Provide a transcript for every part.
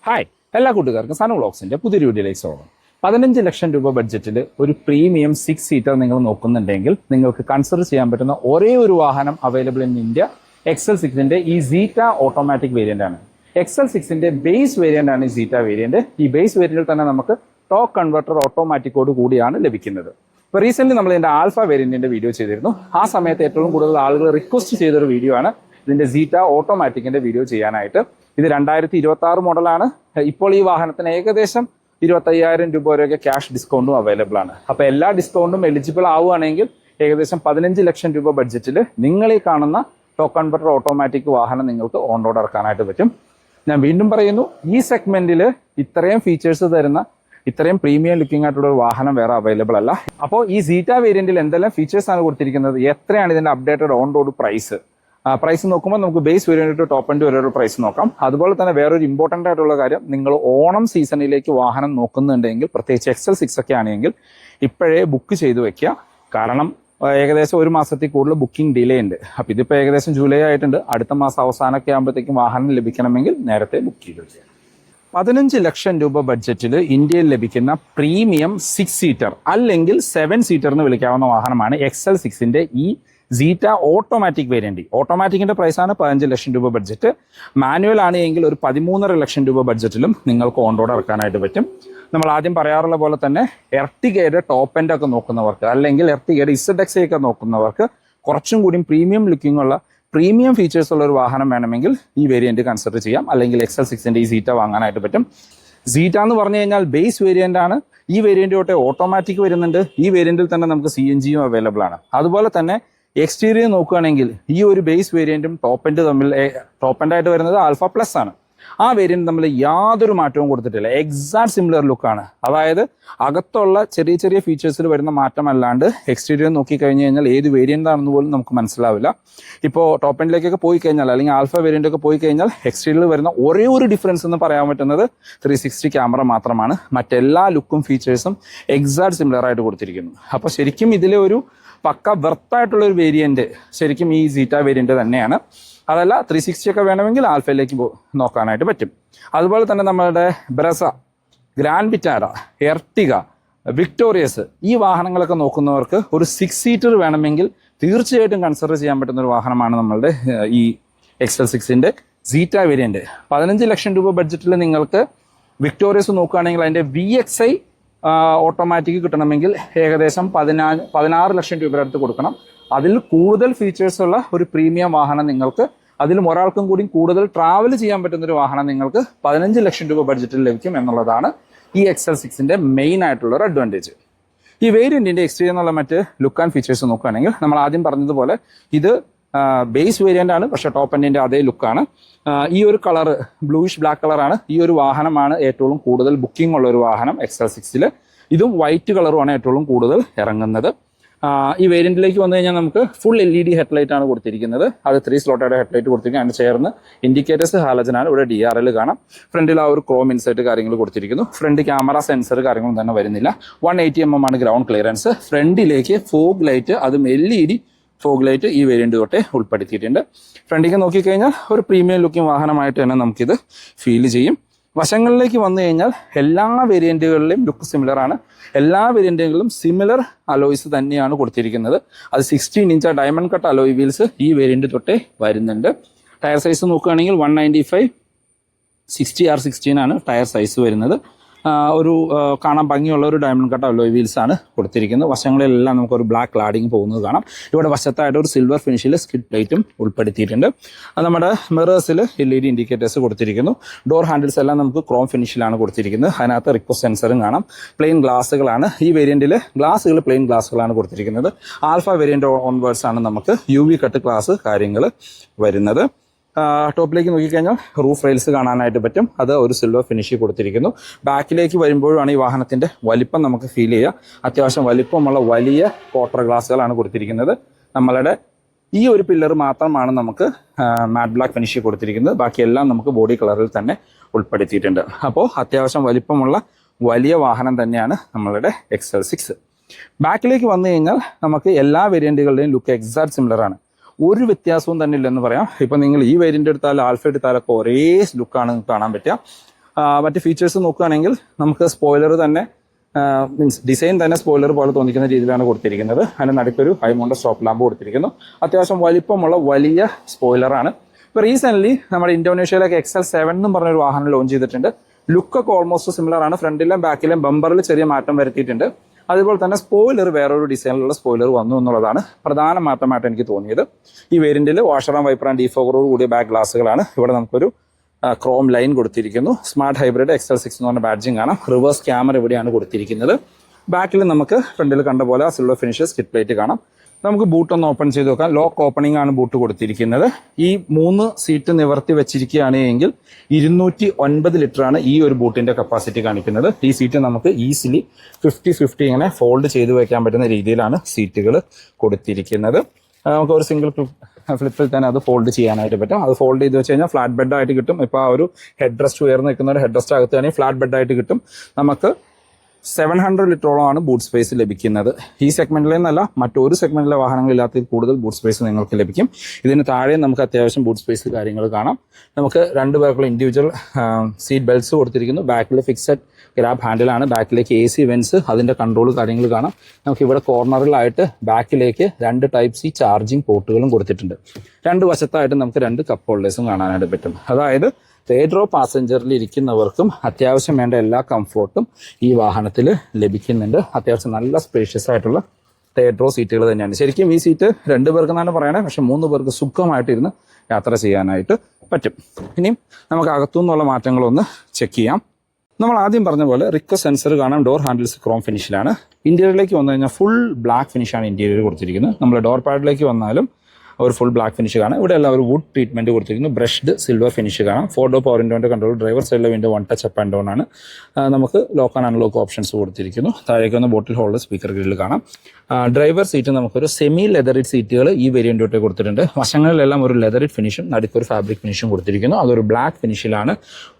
Hi എല്ലാ കൂട്ടുകാർക്കും സനു വ്ളോഗ്സിന്റെ പുതിയൊരു വീഡിയോയിലേക്ക് സ്വാഗതം. 15 ലക്ഷം രൂപ ബഡ്ജറ്റിൽ ഒരു പ്രീമിയം 6 സീറ്റർ നിങ്ങൾ നോക്കുന്നുണ്ടെങ്കിൽ നിങ്ങൾക്ക് കൺസിഡർ ചെയ്യാൻ പറ്റുന്ന ഒരേ ഒരു വാഹനം അവൈലബിൾ ഇൻ ഇന്ത്യ XL6ന്റെ ഈ സീറ്റ ഓട്ടോമാറ്റിക് വേരിയന്റ് ആണ്. XL6ന്റെ ബേസ് വേരിയന്റ് ആണ് ഈ സീറ്റ വേരിയന്റ്. ഈ ബേസ് വേരിയന്റിൽ തന്നെ നമുക്ക് ടോർക്ക് കൺവെർട്ടർ ഓട്ടോമാറ്റിക്കോട് കൂടിയാണ് ലഭിക്കുന്നത്. ഇപ്പോൾ റീസെന്റ് നമ്മൾ ഇതിന്റെ ആൽഫ വേരിയന്റിന്റെ വീഡിയോ ചെയ്തിരുന്നു. ആ സമയത്ത് ഏറ്റവും കൂടുതൽ ആളുകൾ റിക്വസ്റ്റ് ചെയ്തൊരു വീഡിയോ ആണ് ഇതിന്റെ സീറ്റ ഓട്ടോമാറ്റിക്കിന്റെ വീഡിയോ ചെയ്യാനായിട്ട്. ഇത് 2026 മോഡലാണ്. ഇപ്പോൾ ഈ വാഹനത്തിന് ഏകദേശം 25,000 രൂപ വരെയൊക്കെ ക്യാഷ് ഡിസ്കൗണ്ടും അവൈലബിൾ ആണ്. അപ്പോൾ എല്ലാ ഡിസ്കൗണ്ടും എലിജിബിൾ ആവുകയാണെങ്കിൽ ഏകദേശം 15 ലക്ഷം രൂപ ബഡ്ജറ്റിൽ നിങ്ങൾ ഈ കാണുന്ന ടോക്ക് കൺവെർട്ടർ ഓട്ടോമാറ്റിക് വാഹനം നിങ്ങൾക്ക് ഓൺ റോഡ് ഇറക്കാനായിട്ട് പറ്റും. ഞാൻ വീണ്ടും പറയുന്നു, ഈ സെഗ്മെന്റിൽ ഇത്രയും ഫീച്ചേഴ്സ് തരുന്ന ഇത്രയും പ്രീമിയം ലുക്കിംഗ് ആയിട്ടുള്ള ഒരു വാഹനം വേറെ അവൈലബിൾ അല്ല. അപ്പോൾ ഈ സീറ്റ വേരിയന്റിൽ എന്തെല്ലാം ഫീച്ചേഴ്സ് ആണ് കൊടുത്തിരിക്കുന്നത്, എത്രയാണ് ഇതിന്റെ അപ്ഡേറ്റഡ് ഓൺ റോഡ് പ്രൈസ് നോക്കുമ്പോൾ നമുക്ക് base variant to top end വരെ ഒരു പ്രൈസ് നോക്കാം. അതുപോലെ തന്നെ വേറൊരു ഇമ്പോർട്ടന്റ് ആയിട്ടുള്ള കാര്യം, നിങ്ങൾ ഓണം സീസണിലേക്ക് വാഹനം നോക്കുന്നുണ്ടെങ്കിൽ പ്രത്യേകിച്ച് XL6 ഒക്കെ ആണെങ്കിൽ ഇപ്പോഴേ ബുക്ക് ചെയ്ത് വെക്കുക. കാരണം ഏകദേശം ഒരു മാസത്തിൽ കൂടുതൽ ബുക്കിംഗ് ഡിലേ ഉണ്ട്. അപ്പോൾ ഇതിപ്പോൾ ഏകദേശം ജൂലൈ ആയിട്ടുണ്ട്. അടുത്ത മാസം അവസാനമൊക്കെ ആകുമ്പോഴത്തേക്കും വാഹനം ലഭിക്കണമെങ്കിൽ നേരത്തെ ബുക്ക് ചെയ്ത് വെക്കുക. 15 ലക്ഷം രൂപ ബഡ്ജറ്റിൽ ഇന്ത്യയിൽ ലഭിക്കുന്ന പ്രീമിയം 6 സീറ്റർ അല്ലെങ്കിൽ 7 സീറ്റർ എന്ന് വിളിക്കാവുന്ന വാഹനമാണ് XL6ന്റെ ഈ സീറ്റ ഓട്ടോമാറ്റിക് വേരിയന്റ്. ഓട്ടോമാറ്റിക്കിന്റെ പ്രൈസാണ് 15 ലക്ഷം രൂപ ബഡ്ജറ്റ്. മാനുവൽ ആണ് എങ്കിൽ ഒരു 13.5 ലക്ഷം രൂപ ബഡ്ജറ്റിലും നിങ്ങൾക്ക് ഓൺ റോഡ് ഇറക്കാനായിട്ട് പറ്റും. നമ്മൾ ആദ്യം പറയാറുള്ള പോലെ തന്നെ എർട്ടിഗയുടെ ടോപ്പ് എൻഡ് ഒക്കെ നോക്കുന്നവർക്ക് അല്ലെങ്കിൽ എർട്ടിഗയുടെ ZX ഒക്കെ നോക്കുന്നവർക്ക് കുറച്ചും കൂടി പ്രീമിയം ലുക്കിംഗ് ഉള്ള പ്രീമിയം ഫീച്ചേഴ്സ് ഉള്ള ഒരു വാഹനം വേണമെങ്കിൽ ഈ വേരിയന്റ് കൺസിഡർ ചെയ്യാം. അല്ലെങ്കിൽ XL6ന്റെ ഈ സീറ്റ വാങ്ങാനായിട്ട് പറ്റും. സീറ്റ എന്ന് കഴിഞ്ഞാൽ ബേസ് വേരിയന്റ് ആണ്. ഈ വേരിയന്റ് തൊട്ട് ഓട്ടോമാറ്റിക് വരുന്നുണ്ട്. ഈ വേരിയന്റിൽ തന്നെ നമുക്ക് CNGയും അവൈലബിൾ ആണ്. അതുപോലെ തന്നെ എക്സ്റ്റീരിയർ നോക്കുകയാണെങ്കിൽ ഈ ഒരു ബേസ് വേരിയന്റും ടോപ്പ് എൻഡ് ആയിട്ട് വരുന്നത് ആൽഫ പ്ലസ് ആണ്. ആ വേരിയന്റ് തമ്മിൽ യാതൊരു മാറ്റവും കൊടുത്തിട്ടില്ല. എക്സാക്ട് സിമിലർ ലുക്കാണ്. അതായത് അകത്തുള്ള ചെറിയ ചെറിയ ഫീച്ചേഴ്സിൽ വരുന്ന മാറ്റമല്ലാണ്ട് എക്സ്റ്റീരിയർ നോക്കിക്കഴിഞ്ഞ് കഴിഞ്ഞാൽ ഏത് വേരിയന്റ് ആണെന്ന് പോലും നമുക്ക് മനസ്സിലാവില്ല. ഇപ്പോൾ ടോപ്പ് എൻഡിലേക്കൊക്കെ പോയി കഴിഞ്ഞാൽ അല്ലെങ്കിൽ ആൽഫ വേരിയന്റ് ഒക്കെ പോയി കഴിഞ്ഞാൽ എക്സ്റ്റീരിയറിൽ വരുന്ന ഒരേ ഒരു ഡിഫറൻസ് എന്ന് പറയാൻ പറ്റുന്നത് 360 ക്യാമറ മാത്രമാണ്. മറ്റെല്ലാ ലുക്കും ഫീച്ചേഴ്സും എക്സാക്ട് സിമിലർ ആയിട്ട് കൊടുത്തിരിക്കുന്നു. അപ്പോൾ ശരിക്കും ഇതിലെ ഒരു പക്ക വെർത്തായിട്ടുള്ള ഒരു വേരിയന്റ് ശരിക്കും ഈ സീറ്റ വേരിയന്റ് തന്നെയാണ്. അതല്ല 360 ഒക്കെ വേണമെങ്കിൽ ആൽഫയിലേക്ക് നോക്കാനായിട്ട് പറ്റും. അതുപോലെ തന്നെ നമ്മളുടെ Brezza, grand Vitara, Ertiga, victorious ഈ വാഹനങ്ങളൊക്കെ നോക്കുന്നവർക്ക് ഒരു 6 സീറ്റർ വേണമെങ്കിൽ തീർച്ചയായിട്ടും കൺസിഡർ ചെയ്യാൻ പറ്റുന്ന ഒരു വാഹനമാണ് നമ്മളുടെ ഈ XL6ന്റെ സീറ്റ വേരിയന്റ്. 15 ലക്ഷം രൂപ ബഡ്ജറ്റിൽ നിങ്ങൾക്ക് വിക്ടോറിയസ് നോക്കുകയാണെങ്കിൽ അതിന്റെ VXI ഓട്ടോമാറ്റിക് കിട്ടണമെങ്കിൽ ഏകദേശം 16 ലക്ഷം രൂപയുടെ അടുത്ത് കൊടുക്കണം. അതിൽ കൂടുതൽ ഫീച്ചേഴ്സ് ഉള്ള ഒരു പ്രീമിയം വാഹനം നിങ്ങൾക്ക്, അതിലും ഒരാൾക്കും കൂടി കൂടുതൽ ട്രാവൽ ചെയ്യാൻ പറ്റുന്ന ഒരു വാഹനം നിങ്ങൾക്ക് 15 ലക്ഷം രൂപ ബഡ്ജറ്റിൽ ലഭിക്കും എന്നുള്ളതാണ് ഈ XL6ന്റെ മെയിൻ ആയിട്ടുള്ള ഒരു അഡ്വാൻറ്റേജ്. ഈ വേരിയന്റിന്റെ എക്സ്റ്റീരിയർ എന്നുള്ള മറ്റ് ലുക്ക് ആൻഡ് ഫീച്ചേഴ്സ് നോക്കുകയാണെങ്കിൽ നമ്മൾ ആദ്യം പറഞ്ഞതുപോലെ ഇത് ബേസ് വേരിയന്റ് ആണ്, പക്ഷെ ടോപ്പ് എൻഡിന്റെ അതേ ലുക്കാണ്. ഈ ഒരു കളർ ബ്ലൂയിഷ് ബ്ലാക്ക് കളറാണ്. ഈ ഒരു വാഹനമാണ് ഏറ്റവും കൂടുതൽ ബുക്കിംഗ് ഉള്ള ഒരു വാഹനം XL6ൽ. ഇതും വൈറ്റ് കളറുമാണ് ഏറ്റവും കൂടുതൽ ഇറങ്ങുന്നത്. ഈ വേരിയന്റിലേക്ക് വന്നു കഴിഞ്ഞാൽ നമുക്ക് ഫുൾ LED ഹെഡ്ലൈറ്റ് ആണ് കൊടുത്തിരിക്കുന്നത്. അത് 3 സ്ലോട്ടഡ് ഹെഡ്ലൈറ്റ് കൊടുത്തിരിക്കുന്നത്. അതിന് ചേർന്ന് ഇൻഡിക്കേറ്റേഴ്സ് ഹാലജനാണ്. ഇവിടെ DRL കാണാം. ഫ്രണ്ടിൽ ആ ഒരു ക്രോം ഇൻസൈറ്റ് കാര്യങ്ങൾ കൊടുത്തിരിക്കുന്നു. ഫ്രണ്ട് ക്യാമറ സെൻസർ കാര്യങ്ങളൊന്നും തന്നെ വരുന്നില്ല. 180 mm ആണ് ഗ്രൗണ്ട് ക്ലിയറൻസ്. ഫ്രണ്ടിലേക്ക് ഫോഗ് ലൈറ്റ്, അതും LED ഫോഗ് ലൈറ്റ് ഈ വേരിയന്റ് തൊട്ടേ ഉൾപ്പെടുത്തിയിട്ടുണ്ട്. ഫ്രണ്ടിലേക്ക് നോക്കിക്കഴിഞ്ഞാൽ ഒരു പ്രീമിയം ലുക്കിംഗ് വാഹനമായിട്ട് തന്നെ നമുക്കിത് ഫീൽ ചെയ്യും. വശങ്ങളിലേക്ക് വന്നു കഴിഞ്ഞാൽ എല്ലാ വേരിയന്റുകളിലെയും ലുക്ക് സിമിലർ ആണ്. എല്ലാ വേരിയന്റുകളിലും സിമിലർ അലോയ്സ് തന്നെയാണ് കൊടുത്തിരിക്കുന്നത്. അത് 16 inch diamond cut alloy wheels ഈ വേരിയന്റ് തൊട്ടേ വരുന്നുണ്ട്. ടയർ സൈസ് നോക്കുകയാണെങ്കിൽ 195 60R16 ആണ് ടയർ സൈസ് വരുന്നത്. ഒരു കാണാൻ ഭംഗിയുള്ള ഒരു ഡയമണ്ട് കട്ട് അലോയ് വീൽസ് ആണ് കൊടുത്തിരിക്കുന്നത്. വശങ്ങളിലെല്ലാം നമുക്കൊരു ബ്ലാക്ക് ക്ലാഡിങ് പോകുന്നത് കാണാം. ഇവിടെ വശത്തായിട്ട് ഒരു സിൽവർ ഫിനിഷിൽ സ്കിഡ് പ്ലേറ്റും ഉൾപ്പെടുത്തിയിട്ടുണ്ട്. നമ്മുടെ മിറേഴ്സിൽ LED ഇൻഡിക്കേറ്റേഴ്സ് കൊടുത്തിരിക്കുന്നു. ഡോർ ഹാൻഡിൽസ് എല്ലാം നമുക്ക് ക്രോം ഫിനിഷിലാണ് കൊടുത്തിരിക്കുന്നത്. അതിനകത്ത് റിക്വസ്റ്റ് സെൻസറും കാണാം. പ്ലെയിൻ ഗ്ലാസുകളാണ് ഈ വേരിയന്റിൽ. ഗ്ലാസുകൾ പ്ലെയിൻ ഗ്ലാസുകളാണ് കൊടുത്തിരിക്കുന്നത്. ആൽഫ വേരിയന്റ് ഓൺവേർഡ്സ് ആണ് നമുക്ക് UV കട്ട് ഗ്ലാസ് കാര്യങ്ങൾ വരുന്നത്. ടോപ്പിലേക്ക് നോക്കിക്കഴിഞ്ഞാൽ റൂഫ് റെയിൽസ് കാണാനായിട്ട് പറ്റും. അത് ഒരു സിൽവർ ഫിനിഷിൽ കൊടുത്തിരിക്കുന്നു. ബാക്കിലേക്ക് വരുമ്പോഴാണ് ഈ വാഹനത്തിന്റെ വലിപ്പം നമുക്ക് ഫീൽ ചെയ്യുക. അത്യാവശ്യം വലിപ്പമുള്ള വലിയ ക്വാർട്ടർ ഗ്ലാസുകളാണ് കൊടുത്തിരിക്കുന്നത്. നമ്മളുടെ ഈ ഒരു പില്ലർ മാത്രമാണ് നമുക്ക് മാറ്റ് ബ്ലാക്ക് ഫിനിഷിൽ കൊടുത്തിരിക്കുന്നത്. ബാക്കിയെല്ലാം നമുക്ക് ബോഡി കളറിൽ തന്നെ ഉൾപ്പെടുത്തിയിട്ടുണ്ട്. അപ്പോൾ അത്യാവശ്യം വലിപ്പമുള്ള വലിയ വാഹനം തന്നെയാണ് നമ്മളുടെ XL6. ബാക്കിലേക്ക് വന്നു കഴിഞ്ഞാൽ നമുക്ക് എല്ലാ വേരിയന്റുകളുടെയും ലുക്ക് എക്സാക്ട് സിമിലർ ആണ്. ഒരു വ്യത്യാസവും തന്നെ ഇല്ലെന്ന് പറയാം. ഇപ്പം നിങ്ങൾ ഈ വേരിയന്റ് എടുത്താലും ആൽഫ എടുത്താലൊക്കെ ഒരേ ലുക്കാണ് കാണാൻ പറ്റുക. മറ്റ് ഫീച്ചേഴ്സ് നോക്കുകയാണെങ്കിൽ നമുക്ക് സ്പോയിലർ തന്നെ മീൻസ് ഡിസൈൻ തന്നെ സ്പോയിലർ പോലെ തോന്നിക്കുന്ന രീതിയിലാണ് കൊടുത്തിരിക്കുന്നത്. അതിന് നടുക്കൊരു ഹൈമൗണ്ട് സ്റ്റോപ്പ് ലാമ്പ് കൊടുത്തിരിക്കുന്നു. അത്യാവശ്യം വലിപ്പമുള്ള വലിയ സ്പോയിലറാണ്. ഇപ്പോൾ റീസെൻ്റ്ലി നമ്മുടെ ഇന്തോനേഷ്യയിലേക്ക് XL7 എന്നും പറഞ്ഞൊരു വാഹനം ലോഞ്ച് ചെയ്തിട്ടുണ്ട്. ലുക്കൊക്കെ ഓൾമോസ്റ്റ് സിമിലർ ആണ്. ഫ്രണ്ടിലും ബാക്കിലും ബമ്പറിൽ ചെറിയ മാറ്റം വരുത്തിയിട്ടുണ്ട്. അതുപോലെ തന്നെ സ്പോയിലർ വേറൊരു ഡിസൈനിലുള്ള സ്പോയിലർ വന്നു എന്നുള്ളതാണ് പ്രധാന മാറ്റമായിട്ട് എനിക്ക് തോന്നിയത്. ഈ വേരിയന്റിൽ വാഷർ ആൻഡ് വൈപ്പർ ആൻഡ് ഡീഫോഗറോട് കൂടിയ ബാക്ക് ഗ്ലാസുകളാണ്. ഇവിടെ നമുക്കൊരു ക്രോം ലൈൻ കൊടുത്തിരിക്കുന്നു. സ്മാർട്ട് ഹൈബ്രിഡ് XL6 എന്ന് പറഞ്ഞ ബാഡ്ജിങ് കാണാം. റിവേഴ്സ് ക്യാമറ ഇവിടെയാണ് കൊടുത്തിരിക്കുന്നത്. ബാക്കിൽ നമുക്ക് ഫ്രണ്ടിൽ കണ്ട പോലെ സിൽവർ ഫിനിഷ് സ്കിറ്റ് പ്ലേറ്റ് കാണാം. നമുക്ക് ബൂട്ട് ഒന്ന് ഓപ്പൺ ചെയ്ത് നോക്കാം. ലോക്ക് ഓപ്പണിംഗ് ആണ് ബൂട്ട് കൊടുത്തിരിക്കുന്നത്. ഈ 3 സീറ്റ് നിവർത്തി വെച്ചിരിക്കുകയാണ് എങ്കിൽ 209 ലിറ്ററാണ് ഈ ഒരു ബൂട്ടിന്റെ കപ്പാസിറ്റി കാണിക്കുന്നത്. ഈ സീറ്റ് നമുക്ക് ഈസിലി 50-50 ഇങ്ങനെ ഫോൾഡ് ചെയ്ത് വെക്കാൻ പറ്റുന്ന രീതിയിലാണ് സീറ്റുകൾ കൊടുത്തിരിക്കുന്നത്. നമുക്ക് ഒരു സിംഗിൾ ഫ്ലിപ്പിൽ തന്നെ അത് ഫോൾഡ് ചെയ്യാനായിട്ട് പറ്റും. അത് ഫോൾഡ് ചെയ്ത് വെച്ച് കഴിഞ്ഞാൽ ഫ്ലാറ്റ് ബെഡ് ആയിട്ട് കിട്ടും. ഇപ്പോൾ ആ ഒരു ഹെഡ് റെസ്റ്റ് ഉയർന്ന് നിൽക്കുന്ന ഒരു ഹെഡ് റെസ്റ്റ് അകത്ത് തന്നെ ഫ്ലാറ്റ് ബെഡ് ആയിട്ട് കിട്ടും. നമുക്ക് 700 ലിറ്ററോളമാണ് ബൂട്ട് സ്പേസ് ലഭിക്കുന്നത്. ഈ സെഗ്മെന്റിൽ നിന്നല്ല മറ്റൊരു സെഗ്മെന്റിലെ വാഹനങ്ങളില്ലാത്തതിൽ കൂടുതൽ ബൂട്ട് സ്പേസ് നിങ്ങൾക്ക് ലഭിക്കും. ഇതിന് താഴെ നമുക്ക് അത്യാവശ്യം ബൂട്ട് സ്പേസ് കാര്യങ്ങൾ കാണാം. നമുക്ക് 2 പേർക്കുള്ള ഇൻഡിവിജ്വൽ സീറ്റ് ബെൽറ്റ്സ് കൊടുത്തിരിക്കുന്നു. ബാക്കിൽ ഫിക്സഡ് ഗ്രാബ് ഹാൻഡിലാണ്. ബാക്കിലേക്ക് AC വെൻസ്, അതിൻ്റെ കൺട്രോൾ കാര്യങ്ങൾ കാണാം. നമുക്ക് ഇവിടെ കോർണറിലായിട്ട് ബാക്കിലേക്ക് 2 ടൈപ്പ് C ചാർജിങ് പോർട്ടുകളും കൊടുത്തിട്ടുണ്ട്. 2 വശത്തായിട്ട് നമുക്ക് 2 കപ്പ് ഹോൾഡേഴ്സും കാണാനായിട്ട് പറ്റും. അതായത് തേർഡ് റോ പാസഞ്ചറിൽ ഇരിക്കുന്നവർക്കും അത്യാവശ്യം വേണ്ട എല്ലാ കംഫോർട്ടും ഈ വാഹനത്തിൽ ലഭിക്കുന്നുണ്ട്. അത്യാവശ്യം നല്ല സ്പേഷ്യസ് ആയിട്ടുള്ള തേർഡ് റോ സീറ്റുകൾ തന്നെയാണ്. ശരിക്കും ഈ സീറ്റ് 2 പേർക്കെന്നാണ് പറയണേ, പക്ഷെ 3 പേർക്ക് സുഖമായിട്ടിരുന്ന് യാത്ര ചെയ്യാനായിട്ട് പറ്റും. ഇനിയും നമുക്ക് അകത്തുനിന്നുള്ള മാറ്റങ്ങളൊന്ന് ചെക്ക് ചെയ്യാം. നമ്മൾ ആദ്യം പറഞ്ഞ പോലെ റിക്വ സെൻസർ കാണാം. ഡോർ ഹാൻഡിൽസ് ക്രോം ഫിനിഷിലാണ്. ഇന്റീരിയറിലേക്ക് വന്നു കഴിഞ്ഞാൽ ഫുൾ ബ്ലാക്ക് ഫിനിഷാണ് ഇന്റീരിയർ കൊടുത്തിരിക്കുന്നത്. നമ്മൾ ഡോർ പാഡിലേക്ക് വന്നാലും ഒരു ഫുൾ ബ്ലാക്ക് ഫിനിഷ് കാണാം. ഇവിടെ എല്ലാം ഒരു വുഡ് ട്രീറ്റ്മെന്റ് കൊടുത്തിരിക്കുന്നു. ബ്രഷ്ഡ് സിൽവർ ഫിനിഷ് കാണാം. 4 ഡോർ പവർ വിൻഡോന്റെ കൺട്രോൾ. ഡ്രൈവർ സൈഡിലെ window 1 touch up and down ആണ്. നമുക്ക് ലോക്ക് ആൻഡ് അൺലോക്ക് ഓപ്ഷൻസ് കൊടുത്തിരിക്കുന്നു. താഴേക്ക് വന്ന ബോട്ടിൽ ഹോൾഡർ സ്പീക്കർ ഗ്രില്ല് കാണാം. ഡ്രൈവർ സീറ്റ് നമുക്കൊരു സെമി ലെതറിഡ് സീറ്റുകൾ ഈ വേരിയന്റോട്ട് കൊടുത്തിട്ടുണ്ട്. വശങ്ങളിലെല്ലാം ഒരു ലെതറിഡ് ഫിനിഷും നടുക്കൊരു ഫാബ്രിക് ഫിനിഷും കൊടുത്തിരിക്കുന്നു. അതൊരു ബ്ലാക്ക് ഫിനിഷിലാണ്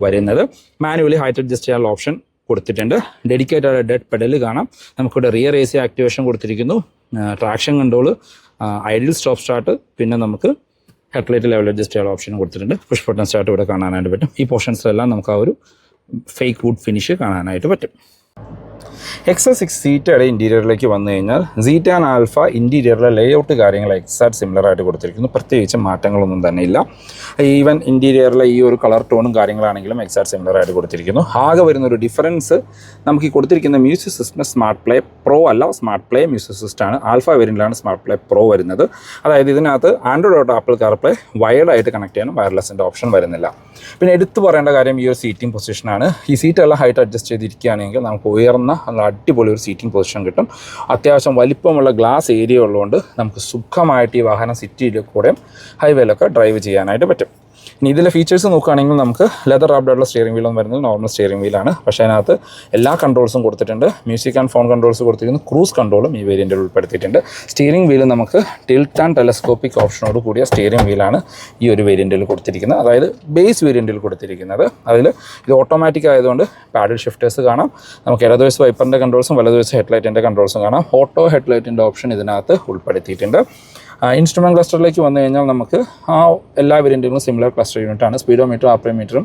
വരുന്നത്. മാനുവലി ഹൈറ്റ് അഡ്ജസ്റ്റ് ചെയ്യാനുള്ള ഓപ്ഷൻ കൊടുത്തിട്ടുണ്ട്. ഡെഡിക്കേറ്റഡ് ഡെഡ് പെഡൽ കാണാം. നമുക്കിവിടെ റിയർ AC ആക്ടിവേഷൻ കൊടുത്തിരിക്കുന്നു. Traction control, ideal stop start, പിന്നെ നമുക്ക് ഹെഡ്ലൈറ്റ് ലെവൽ അഡ്ജസ്റ്റ് ചെയ്യാനുള്ള ഓപ്ഷൻ കൊടുത്തിട്ടുണ്ട്. പുഷ് ബട്ടൺ സ്റ്റാർട്ട് ഇവിടെ കാണാനായിട്ട് പറ്റും. ഈ പോർഷൻസിലെല്ലാം നമുക്ക് ആ ഒരു ഫേക്ക് വുഡ് ഫിനിഷ് കാണാനായിട്ട് പറ്റും. XL6 സീറ്റയുടെ ഇൻറ്റീരിയറിലേക്ക് വന്നു കഴിഞ്ഞാൽ സീറ്റ ആൻഡ് ആൽഫ ഇൻറ്റീരിയറിലെ ലേഔട്ട് കാര്യങ്ങൾ എക്സാക്ട് സിമിലർ ആയിട്ട് കൊടുത്തിരിക്കുന്നു. പ്രത്യേകിച്ച് മാറ്റങ്ങളൊന്നും തന്നെ ഇല്ല. ഈവൻ ഇൻറ്റീരിയറിലെ ഈ ഒരു കളർ ടോണും കാര്യങ്ങളാണെങ്കിലും എക്സാക്ട് സിമിലർ ആയിട്ട് കൊടുത്തിരിക്കുന്നു. ആകെ വരുന്നൊരു ഡിഫറൻസ് നമുക്ക് ഈ കൊടുത്തിരിക്കുന്ന music system Smart Play Pro അല്ല, സ്മാർട്ട് പ്ലേ മ്യൂസിക് സിസ്റ്റമാണ്. ആൽഫ വേരിയന്റിലാണ് സ്മാർട്ട് പ്ലേ പ്രോ വരുന്നത്. അതായത് ഇതിനകത്ത് ആൻഡ്രോയിഡ് ഔട്ട് ആപ്പിൾ കാർപ്ലേ വയർഡായിട്ട് കണക്ട് ചെയ്യാനും വയർലെസിൻ്റെ ഓപ്ഷൻ വരുന്നില്ല. പിന്നെ എടുത്തു പറയേണ്ട കാര്യം ഈ ഒരു സീറ്റിംഗ് പൊസിഷനാണ്. ഈ സീറ്റെല്ലാം ഹൈറ്റ് അഡ്ജസ്റ്റ് ചെയ്തിരിക്കുകയാണെങ്കിൽ നമുക്ക് ഉയർന്ന അടിപൊളി ഒരു സീറ്റിംഗ് പൊസിഷൻ കിട്ടും. അത്യാവശ്യം വലിപ്പമുള്ള ഗ്ലാസ് ഏരിയ ഉള്ളതുകൊണ്ട് നമുക്ക് സുഖമായിട്ട് ഈ വാഹനം സിറ്റിയിൽ കൂടെയും ഹൈവേയിലൊക്കെ ഡ്രൈവ് ചെയ്യാനായിട്ട് പറ്റും. ഇനി ഇതിലെ ഫീച്ചേഴ്സ് നോക്കുകയാണെങ്കിൽ നമുക്ക് ലെതർ റാപ്ഡായിട്ടുള്ള സ്റ്റിയറിംഗ് വീലൊന്നും വരുന്നത് നോർമൽ സ്റ്റിയറിംഗ് വീലാണ്. പക്ഷേ അതിനകത്ത് എല്ലാ കൺട്രോൾസും കൊടുത്തിട്ടുണ്ട്. മ്യൂസിക് ആൻഡ് ഫോൺ കൺട്രോൾസ് കൊടുത്തിരിക്കുന്നു. ക്രൂസ് കൺട്രോളും ഈ വേരിയൻറ്റിൽ ഉൾപ്പെടുത്തിയിട്ടുണ്ട്. സ്റ്റിയറിംഗ് വീല് നമുക്ക് ടിൽറ്റ് ആൻഡ് ടെലസ്കോപ്പിക് ഓപ്ഷനോട് കൂടിയ സ്റ്റിയറിംഗ് വീലാണ് ഈ ഒരു വേരിയൻറ്റിൽ കൊടുത്തിരിക്കുന്നത്. അതായത് ബേസ് വേരിയൻറ്റിൽ കൊടുത്തിരിക്കുന്നത്. അതിൽ ഇത് ഓട്ടോമാറ്റിക് ആയതുകൊണ്ട് പാഡിൽ ഷിഫ്റ്റേഴ്സ് കാണാം. നമുക്ക് ഇടതുവശത്ത് വൈപ്പറിൻ്റെ കൺട്രോൾസും വലതുവശത്ത് ഹെഡ്ലൈറ്റിൻ്റെ കൺട്രോൾസും കാണാം. ഓട്ടോ ഹെഡ്ലൈറ്റിൻ്റെ ഓപ്ഷൻ ഇതിനകത്ത് ഉൾപ്പെടുത്തിയിട്ടുണ്ട്. ഇൻസ്ട്രുമെൻറ്റ് ക്ലസ്റ്ററിലേക്ക് വന്നു കഴിഞ്ഞാൽ നമുക്ക് എല്ലാ വേരിയൻറ്റുകളും സിമിലർ ക്ലസ്റ്റർ യൂണിറ്റാണ്. സ്പീഡോമീറ്ററും ആപ്രിമീറ്ററും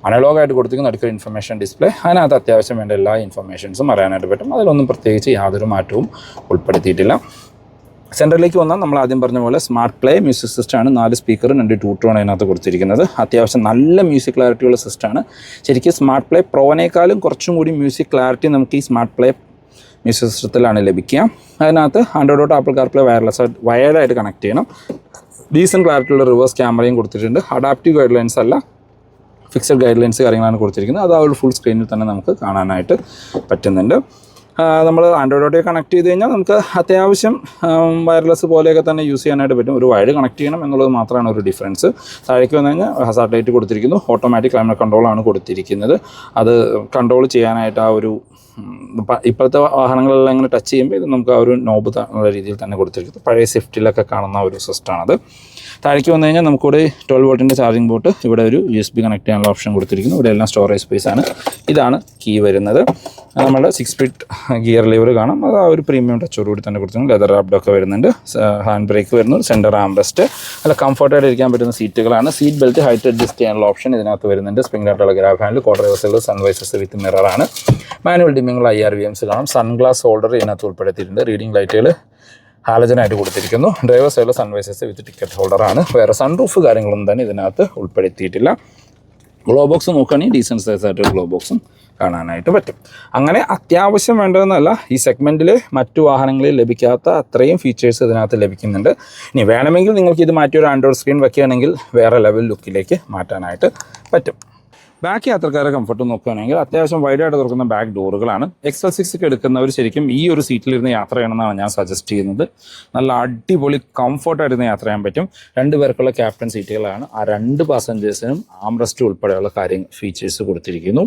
അനലോഗായിട്ട് കൊടുത്തിരിക്കുന്ന അടുത്തൊരു ഇൻഫർമേഷൻ ഡിസ്പ്ലേ. അതിനകത്ത് അത്യാവശ്യം വേണ്ട എല്ലാ ഇൻഫർമേഷൻസും അറിയാനായിട്ട് പറ്റും. അതിലൊന്നും പ്രത്യേകിച്ച് യാതൊരു മാറ്റവും ഉൾപ്പെടുത്തിയിട്ടില്ല. സെൻറ്ററിലേക്ക് വന്നാൽ നമ്മൾ ആദ്യം പറഞ്ഞ പോലെ സ്മാർട്ട് പ്ലേ മ്യൂസിക് സിസ്റ്റമാണ്. 4 സ്പീക്കറും 2 ടൂട്ടറുമാണ് അതിനകത്ത് കൊടുത്തിരിക്കുന്നത്. അത്യാവശ്യം നല്ല മ്യൂസിക് ക്ലാരിറ്റിയുള്ള സിസ്റ്റമാണ്. ശരിക്കും സ്മാർട്ട് പ്ലേ പ്രോനേക്കാളും കുറച്ചും കൂടി മ്യൂസിക് ക്ലാരിറ്റി നമുക്ക് ഈ സ്മാർട്ട് പ്ലേ മ്യൂസിക് സിസ്റ്റത്തിലാണ് ലഭിക്കുക. അതിനകത്ത് ആൻഡ്രോയിഡ് ഔട്ട് ആപ്പിൾ കാർപ്ലേ വയർഡായിട്ട് കണക്ട് ചെയ്യണം. ഡീസൻറ്റ് ക്ലാരിറ്റിയുള്ള റിവേഴ്സ് ക്യാമറയും കൊടുത്തിട്ടുണ്ട്. അഡാപ്റ്റീവ് ഗൈഡ് ലൈൻസ് അല്ല, ഫിക്സഡ് ഗൈഡ് ലൈൻസ് കാര്യങ്ങളാണ് കൊടുത്തിരിക്കുന്നത്. അത് ആ ഒരു ഫുൾ സ്ക്രീനിൽ തന്നെ നമുക്ക് കാണാനായിട്ട് പറ്റുന്നുണ്ട്. നമ്മൾ ആൻഡ്രോയിഡ് ഓട്ടോ കണക്ട് ചെയ്ത് കഴിഞ്ഞാൽ നമുക്ക് അത്യാവശ്യം വയർലെസ് പോലെയൊക്കെ തന്നെ യൂസ് ചെയ്യാനായിട്ട് പറ്റും. ഒരു വയർഡ് കണക്ട് ചെയ്യണം എന്നുള്ളത് മാത്രമാണ് ഒരു ഡിഫറൻസ്. താഴേക്ക് വന്നു കഴിഞ്ഞാൽ ഹസാർഡ് ലൈറ്റ് കൊടുത്തിരിക്കുന്നു. ഓട്ടോമാറ്റിക് ക്ലൈമറ്റ് കൺട്രോളാണ് കൊടുത്തിരിക്കുന്നത്. അത് കൺട്രോൾ ചെയ്യാനായിട്ട് ആ ഒരു ഇപ്പോഴത്തെ വാഹനങ്ങളെല്ലാം ഇങ്ങനെ ടച്ച് ചെയ്യുമ്പോൾ ഇത് നമുക്ക് ആ ഒരു നോബ് എന്നുള്ള രീതിയിൽ തന്നെ കൊടുത്തിരിക്കുന്നത്. പഴയ സ്വിഫ്റ്റിലൊക്കെ കാണുന്ന ഒരു സിസ്റ്റമാണത്. താഴേക്ക് വന്നു കഴിഞ്ഞാൽ നമുക്കിവിടെ 12 വോൾട്ടിൻ്റെ ചാർജിങ് പോർട്ട്, ഇവിടെ ഒരു USB കണക്ട് ചെയ്യാനുള്ള ഓപ്ഷൻ കൊടുത്തിരിക്കുന്നു. ഇവിടെ എല്ലാം സ്റ്റോറേജ് സ്പേസ് ആണ്. ഇതാണ് കീ വരുന്നത്. നമ്മുടെ 6 സ്പീഡ് ഗിയർ ലിവർ കാണാം. അത് ആ ഒരു പ്രീമിയം ടച്ചോടുകൂടി തന്നെ കൊടുത്തിട്ടുണ്ട്. ലെതർ റാപ്ഡൊക്കെ വരുന്നുണ്ട്. ഹാൻഡ് ബ്രേക്ക് വരുന്നു. Centre armrest. നല്ല കംഫർട്ടായിട്ട് ഇരിക്കാൻ പറ്റുന്ന സീറ്റുകളാണ്. സീറ്റ് ബെൽറ്റ് ഹൈറ്റ് അഡ്ജസ്റ്റ് ചെയ്യാനുള്ള ഓപ്ഷൻ ഇതിനകത്ത് വരുന്നുണ്ട്. സ്പ്രിംഗ് ആയിട്ടുള്ള grab handle, quarter reversal, sun visors with മിററാണ്. മാനുവൽ ഡിമ്മിങ്ങുള്ള IR VMs കാണാം. സൺഗ്ലാസ് ഹോൾഡർ ഇതിനകത്ത് ഉൾപ്പെടുത്തിയിട്ടുണ്ട്. റീഡിംഗ് ലൈറ്റുകൾ ഹാലജനായിട്ട് കൊടുത്തിരിക്കുന്നു. ഡ്രൈവർ സൈഡിൽ സൺവൈസസ് വിത്ത് ടിക്കറ്റ് ഹോൾഡറാണ്. വേറെ സൺറൂഫ് കാര്യങ്ങളൊന്നും തന്നെ ഇതിനകത്ത് ഉൾപ്പെടുത്തിയിട്ടില്ല. ഗ്ലോ ബോക്സ് നോക്കുകയാണെങ്കിൽ ഡീസൻറ്റ് സൈസ് ആയിട്ട് ഗ്ലോ ബോക്സും കാണാനായിട്ട് പറ്റും. അങ്ങനെ അത്യാവശ്യം വേണ്ടതെന്നല്ല, ഈ സെഗ്മെൻറ്റിൽ മറ്റു വാഹനങ്ങളിൽ ലഭിക്കാത്ത അത്രയും ഫീച്ചേഴ്സ് ഇതിനകത്ത് ലഭിക്കുന്നുണ്ട്. ഇനി വേണമെങ്കിൽ നിങ്ങൾക്ക് ഇത് മാറ്റി ഒരു ആൻഡ്രോയിഡ് സ്ക്രീൻ വയ്ക്കുകയാണെങ്കിൽ വേറെ ലെവൽ ലുക്കിലേക്ക് മാറ്റാനായിട്ട് പറ്റും. ബാക്ക് യാത്രക്കാരെ കംഫർട്ട് നോക്കുകയാണെങ്കിൽ അത്യാവശ്യം വൈഡായിട്ട് തുറക്കുന്ന ബാക്ക് ഡോറുകളാണ്. XL6 എടുക്കുന്നവർ ശരിക്കും ഈ ഒരു സീറ്റിലിരുന്ന് യാത്ര ചെയ്യണമെന്നാണ് ഞാൻ സജസ്റ്റ് ചെയ്യുന്നത്. നല്ല അടിപൊളി കംഫർട്ടായിരുന്ന് യാത്ര ചെയ്യാൻ പറ്റും. 2 പേർക്കുള്ള ക്യാപ്റ്റൻ സീറ്റുകളാണ്. ആ 2 പാസഞ്ചേഴ്സിനും ആംറസ്റ്റ് ഉൾപ്പെടെയുള്ള ഫീച്ചേഴ്സ് കൊടുത്തിരിക്കുന്നു.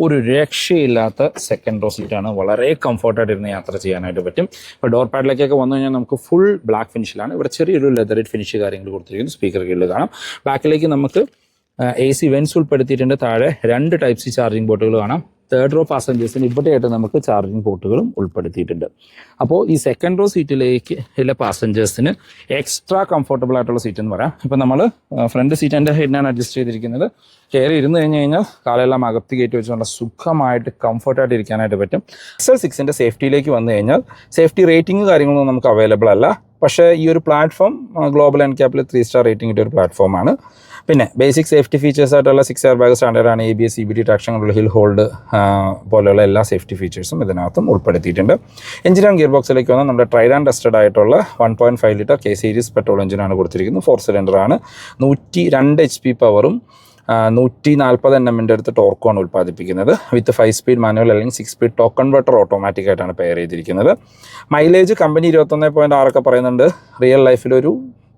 ഒരു രക്ഷയില്ലാത്ത സെക്കൻഡ് റോ സീറ്റാണ്. വളരെ കംഫർട്ടായിട്ടിരുന്ന് യാത്ര ചെയ്യാനായിട്ട് പറ്റും. ഇപ്പോൾ ഡോർ പാഡിലേക്കൊക്കെ വന്നു കഴിഞ്ഞാൽ നമുക്ക് ഫുൾ ബ്ലാക്ക് ഫിനിഷിലാണ്. ഇവിടെ ചെറിയൊരു ലെതറിറ്റ് ഫിനിഷ് കാര്യങ്ങൾ കൊടുത്തിരിക്കുന്നു. സ്പീക്കർ കീഴിൽ കാണാം. ബാക്കിലേക്ക് നമുക്ക് AC വെൻസ് ഉൾപ്പെടുത്തിയിട്ടുണ്ട്. താഴെ 2 ടൈപ്പ് C ചാർജിങ് പോർട്ടുകൾ കാണാം. 3rd റോ പാസഞ്ചേഴ്സിന് ഇവിടെയായിട്ട് നമുക്ക് ചാർജിങ് പോർട്ടുകളും ഉൾപ്പെടുത്തിയിട്ടുണ്ട്. അപ്പോൾ ഈ സെക്കൻഡ് റോ സീറ്റിലേക്ക് ഉള്ള പാസഞ്ചേഴ്സിന് എക്സ്ട്രാ കംഫർട്ടബിൾ ആയിട്ടുള്ള സീറ്റ് എന്ന് പറയാം. ഇപ്പം നമ്മൾ ഫ്രണ്ട് സീറ്റ് എൻ്റെ ഹെഡിനാണ് അഡ്ജസ്റ്റ് ചെയ്തിരിക്കുന്നത്. കയറി ഇരുന്ന് കഴിഞ്ഞാൽ കാലെല്ലാം അകത്ത് കയറ്റി വെച്ചുകൊണ്ട് സുഖമായിട്ട് കംഫർട്ടായിട്ട് ഇരിക്കാനായിട്ട് പറ്റും. XL6 സേഫ്റ്റിയിലേക്ക് വന്നു കഴിഞ്ഞാൽ സേഫ്റ്റി റേറ്റിംഗ് കാര്യങ്ങളൊന്നും നമുക്ക് അവൈലബിൾ അല്ല. പക്ഷേ ഈ ഒരു പ്ലാറ്റ്ഫോം ഗ്ലോബൽ NCAPൽ 3 സ്റ്റാർ റേറ്റിംഗ് കിട്ടിയ ഒരു പ്ലാറ്റ്ഫോമാണ്. പിന്നെ ബേസിക് സേഫ്റ്റി ഫീച്ചേഴ്സ് ആയിട്ടുള്ള 6 എയർ ബാഗ് സ്റ്റാൻഡേർഡാണ്. ABS, CBD, traction control, hill hold പോലെയുള്ള എല്ലാ സേഫ്റ്റി ഫീച്ചേഴ്സും ഇതിനകത്തും ഉൾപ്പെടുത്തിയിട്ടുണ്ട്. എഞ്ചിൻ ആൻഡ് ഗിയർ ബോക്സിലേക്ക് വന്നാൽ നമ്മുടെ ട്രൈഡ് ആൻഡ് ടെസ്റ്റഡ് ആയിട്ടുള്ള 1.5 ലിറ്റർ K സീരീസ് പെട്രോൾ എഞ്ചിനാണ് കൊടുത്തിരിക്കുന്നത്. 4 സിലിണ്ടറാണ്. 102 HP പവറും 140 Nm അടുത്ത് ടോർക്കുമാണ് ഉൽപ്പാദിപ്പിക്കുന്നത്. വിത്ത് 5 സ്പീഡ് മാനുവൽ അല്ലെങ്കിൽ 6 സ്പീഡ് ടോക്ക് കൺവെർട്ടർ ഓട്ടോമാറ്റിക് ആയിട്ടാണ് പെയർ ചെയ്തിരിക്കുന്നത്. മൈലേജ് കമ്പനി 21.6 ഒക്കെ പറയുന്നുണ്ട്. റിയൽ ലൈഫിലൊരു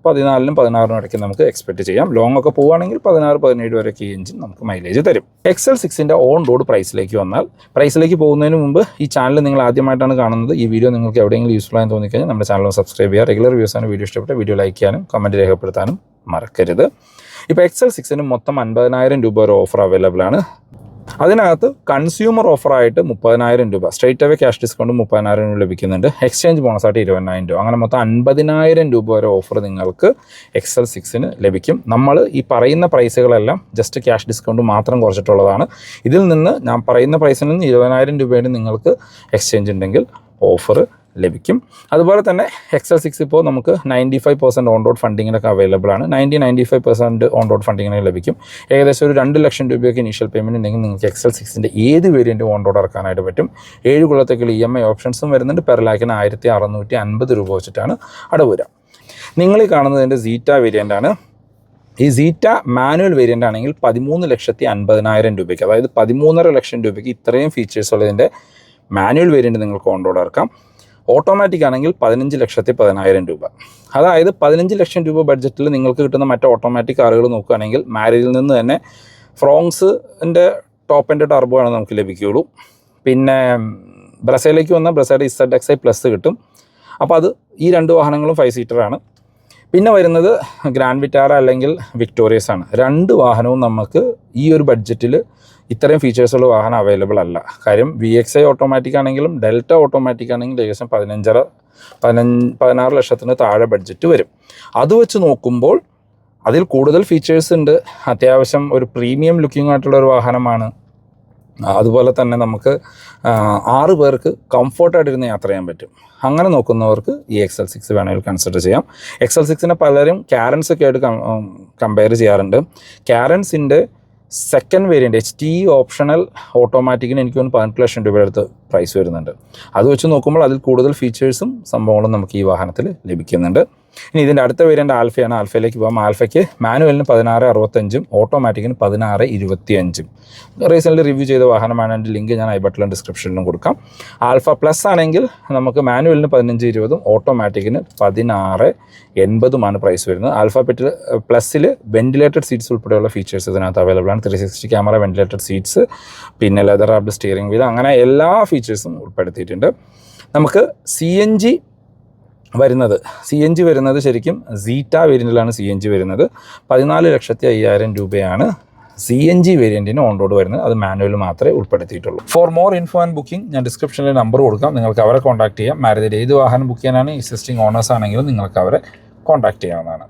14-നും 16-നും ഇടയ്ക്ക് നമുക്ക് എക്സ്പെക്ട് ചെയ്യാം. ലോങ് ഒക്കെ പോവുകയാണെങ്കിൽ 16-17 വരെയൊക്കെ ഈ എഞ്ചിൻ നമുക്ക് മൈലേജ് തരും. XL6 ഓൺ റോഡ് പ്രൈസിലേക്ക് വന്നാൽ, പ്രൈസിലേക്ക് പോകുന്നതിന് മുമ്പ് ഈ ചാനൽ നിങ്ങൾ ആദ്യമായിട്ടാണ് കാണുന്നത്, ഈ വീഡിയോ നിങ്ങൾക്ക് എവിടെയെങ്കിലും യൂസ്ഫുൾ ആയി തോന്നിക്കഴിഞ്ഞാൽ നമ്മുടെ ചാനൽ സബ്സ്ക്രൈബ് ചെയ്യുക. റെഗുലർ വ്യൂസാണ് വീഡിയോ ഇഷ്ടപ്പെട്ട വീഡിയോ ലൈക്ക് ചെയ്യാനും കമൻറ്റ് രേഖപ്പെടുത്താനും മറക്കരുത്. ഇപ്പോൾ XL6 മൊത്തം 50,000 രൂപ ഒരു ഓഫർ അവൈലബിൾ ആണ്. അതിനകത്ത് കൺസ്യൂമർ ഓഫറായിട്ട് 30,000 രൂപ, സ്ട്രേറ്റ് അവേ ക്യാഷ് ഡിസ്കൗണ്ട് 30,000 രൂപ ലഭിക്കുന്നുണ്ട്. എക്സ്ചേഞ്ച് ബോണസായിട്ട് 20,000 രൂപ. അങ്ങനെ മൊത്തം 50,000 രൂപ വരെ ഓഫർ നിങ്ങൾക്ക് XL6 ലഭിക്കും. നമ്മൾ ഈ പറയുന്ന പ്രൈസുകളെല്ലാം ജസ്റ്റ് ക്യാഷ് ഡിസ്കൗണ്ട് മാത്രം കുറച്ചിട്ടുള്ളതാണ്. ഇതിൽ നിന്ന് ഞാൻ പറയുന്ന പ്രൈസിൽ നിന്ന് 20,000 രൂപയുടെ നിങ്ങൾക്ക് എക്സ്ചേഞ്ച് ഉണ്ടെങ്കിൽ ഓഫർ ലഭിക്കും. അതുപോലെ തന്നെ XL6 ഇപ്പോൾ നമുക്ക് 95% ഓൺ റോഡ് ഫണ്ടിങ്ങിനൊക്കെ അവൈലബിൾ ആണ്. 95% ഓൺ റോഡ് ഫണ്ടിങ്ങിന് ലഭിക്കും. ഏകദേശം ഒരു 2 ലക്ഷം രൂപയൊക്കെ ഇനീഷ്യൽ പേയ്മെൻറ്റ് ഉണ്ടെങ്കിൽ നിങ്ങൾക്ക് XL6 ഏത് വേരിയൻറ്റും ഓൺ റോഡ് ഇറക്കാനായിട്ട് പറ്റും. 7 കൊല്ലത്തേക്കുള്ള EMI ഓപ്ഷൻസും വരുന്നുണ്ട്. പെർ ലാക്കിന് 1,650 രൂപ വെച്ചിട്ടാണ് അടവ് വരിക. നിങ്ങൾ ഈ കാണുന്നതിൻ്റെ സീറ്റ വേരിയൻ്റാണ്. ഈ സീറ്റ മാനുവൽ വേരിയൻ്റ് ആണെങ്കിൽ 13,50,000 രൂപയ്ക്ക്, അതായത് 13.5 ലക്ഷം രൂപയ്ക്ക് ഇത്രയും ഫീച്ചേഴ്സ് ഉള്ളതിൻ്റെ മാനുവൽ വേരിയൻറ്റ് നിങ്ങൾക്ക് ഓൺ റോഡ് ഇറക്കാം. ഓട്ടോമാറ്റിക് ആണെങ്കിൽ 15,10,000 രൂപ. അതായത് 15 ലക്ഷം രൂപ ബഡ്ജറ്റിൽ നിങ്ങൾക്ക് കിട്ടുന്ന മറ്റ് ഓട്ടോമാറ്റിക് കാറുകൾ നോക്കുകയാണെങ്കിൽ മാരുതിയിൽ നിന്ന് തന്നെ ഫ്രോങ്സിൻ്റെ ടോപ്പ് എൻഡ് ടർബോ ആണ് നമുക്ക് ലഭിക്കുകയുള്ളൂ. പിന്നെ ബ്രസയിലേക്ക് വന്നാൽ ബ്രസയുടെ ZXi+ കിട്ടും. അപ്പോൾ അത് ഈ 2 വാഹനങ്ങളും 5 സീറ്ററാണ്. പിന്നെ വരുന്നത് ഗ്രാൻഡ് വിറ്റാറ അല്ലെങ്കിൽ വിക്ടോറിയസ് ആണ്. 2 വാഹനവും നമുക്ക് ഈ ഒരു ബഡ്ജറ്റിൽ ഇത്രയും ഫീച്ചേഴ്സുള്ള വാഹനം അവൈലബിൾ അല്ല. കാര്യം VXi ഓട്ടോമാറ്റിക് ആണെങ്കിലും ഡെൽറ്റ ഓട്ടോമാറ്റിക് ആണെങ്കിലും ഏകദേശം 16 ലക്ഷത്തിന് താഴെ ബഡ്ജറ്റ് വരും. അത് വെച്ച് നോക്കുമ്പോൾ അതിൽ കൂടുതൽ ഫീച്ചേഴ്സ് ഉണ്ട്. അത്യാവശ്യം ഒരു പ്രീമിയം ലുക്കിംഗ് ആയിട്ടുള്ള ഒരു വാഹനമാണ്. അതുപോലെ തന്നെ നമുക്ക് 6 പേർക്ക് കംഫർട്ടായിട്ടിരുന്ന് യാത്ര ചെയ്യാൻ പറ്റും. അങ്ങനെ നോക്കുന്നവർക്ക് ഈ XL6 വേണമെങ്കിൽ കൺസിഡർ ചെയ്യാം. XL6 പലരും കാരൻസ് ഒക്കെ ആയിട്ട് കമ്പയർ ചെയ്യാറുണ്ട്. കാരൻസിൻ്റെ സെക്കൻഡ് വേരിയൻറ്റ് HT ഓപ്ഷണൽ ഓട്ടോമാറ്റിക്കിന് എനിക്ക് 18 ലക്ഷം രൂപയുടെ അടുത്ത് പ്രൈസ് വരുന്നുണ്ട്. അത് വെച്ച് നോക്കുമ്പോൾ അതിൽ കൂടുതൽ ഫീച്ചേഴ്സും സംഭവങ്ങളും നമുക്ക് ഈ വാഹനത്തിൽ ലഭിക്കുന്നുണ്ട്. ഇനി ഇതിൻ്റെ അടുത്ത വേരിയൻ്റ് ആൽഫയാണ്. ആൽഫയിലേക്ക് പോകാം. ആൽഫയ്ക്ക് മാനുവലിന് 1665 ഓട്ടോമാറ്റിക്കിന് 1625. റീസെൻ്റ്ലി റിവ്യൂ ചെയ്ത വാഹനമാണ്. എൻ്റെ ലിങ്ക് ഞാൻ ഐ ബട്ടണിലും ഡിസ്ക്രിപ്ഷനിലും കൊടുക്കാം. ആൽഫ പ്ലസ് ആണെങ്കിൽ നമുക്ക് മാനുവലിന് 1520 ഓട്ടോമാറ്റിക്കിന് 1680 പ്രൈസ് വരുന്നത്. ആൽഫ പ്ലസ്സിൽ വെന്റിലേറ്റഡ് സീറ്റ്സ് ഉൾപ്പെടെയുള്ള ഫീച്ചേഴ്സ് ഇതിനകത്ത് അവൈലബിൾ ആണ്. 360 ക്യാമറ, വെന്റിലേറ്റഡ് സീറ്റ്സ്, പിന്നെ ലെതർ റാപ്ഡ് സ്റ്റിയറിംഗ് വീൽ, അങ്ങനെ എല്ലാ ഫീച്ചേഴ്സും ഉൾപ്പെടുത്തിയിട്ടുണ്ട്. നമുക്ക് CNG വരുന്നത് ശരിക്കും സീറ്റ വേരിയൻറ്റിലാണ് CNG വരുന്നത്. 14,05,000 രൂപയാണ് CNG വേരിയൻറ്റിന് ഓൺ റോഡ് വരുന്നത്, അത് മാനുവൽ മാത്രമേ ഉൾപ്പെടുത്തിയിട്ടുള്ളൂ. For more info and booking ഞാൻ ഡിസ്ക്രിപ്ഷനിൽ നമ്പർ കൊടുക്കാം, നിങ്ങൾക്ക് അവരെ കോൺടാക്ട് ചെയ്യാം. മാരുതിയിൽ ഏത് വാഹനം ബുക്ക് ചെയ്യാനാണ് എക്സിസ്റ്റിംഗ് ഓണേഴ്സ് ആണെങ്കിലും നിങ്ങൾക്ക് അവരെ കോൺടാക്ട് ചെയ്യാവുന്നതാണ്.